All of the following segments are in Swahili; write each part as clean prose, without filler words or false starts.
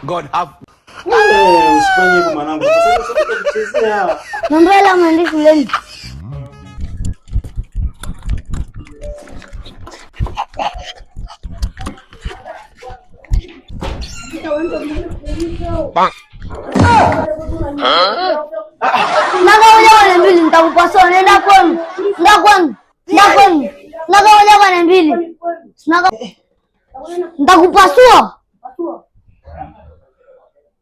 God have. Usifanye hivyo mwanangu. Sasa sasa kuchezea. Namba la mwandishi shuleni. Nagaoja mbili nitakupasua nenda kwenu. Nagaoja mbili. Nitakupasua.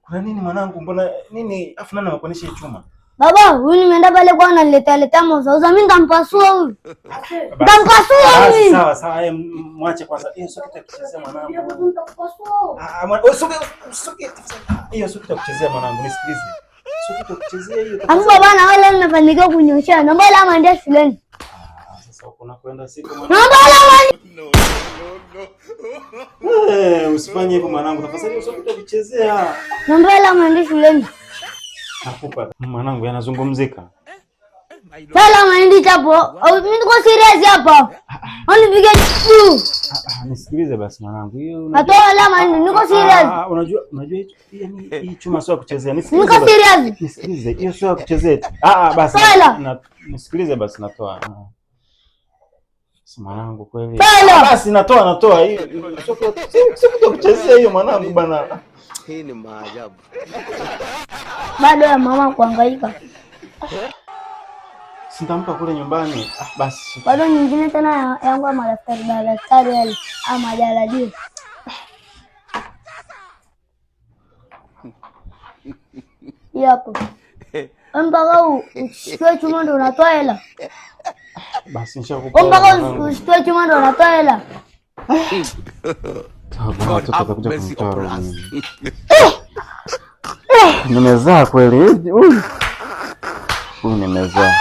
Kuna nini mwanangu? Mbona nini afu nani anakuonesha chuma? Baba, huyu nimeenda pale kwa analetea mauzo. Mimi nitampasua huyu. Nitampasua huyu. Sawa sawa, mwache kwanza. Hiyo sio kitu kuchezea mwanangu. Nitakupasua. Hiyo sio kitu kuchezea mwanangu, nisikilize. Sio kitu kuchezea hiyo. Hapo baba na wale mnafanikiwa kunyoshana. Naomba la maandia shuleni. Sasa uko nakwenda siku mwanangu. Naomba la Usifanye hivyo mwanangu. Tafadhali sio kitu kuchezea. Naomba la maandia shuleni. Nakupa mwanangu, yanazungumzika. Sala maindi chapo. Au mimi niko serious hapa. Unipige tu. Nisikilize basi mwanangu. Hiyo atoa la maindi niko serious. Unajua hii chuma sio kuchezea. Nisikilize. Niko serious. Nisikilize. Hiyo sio kuchezea. Basi. Nisikilize basi natoa. Mwanangu kweli. Basi natoa. Hiyo sio kuchezea hiyo mwanangu bana. Hii ni maajabu. Bado ya mama kuhangaika. Sitampa kule nyumbani. Basi. Bado nyingine tena yangu ya madaftari yale ama jaladi. Yapo. Mpaka usikie chuma ndo unatoa hela. Basi nishakupa. Mpaka usikie chuma ndo unatoa hela. Nimezaa kweli. Nimezaa.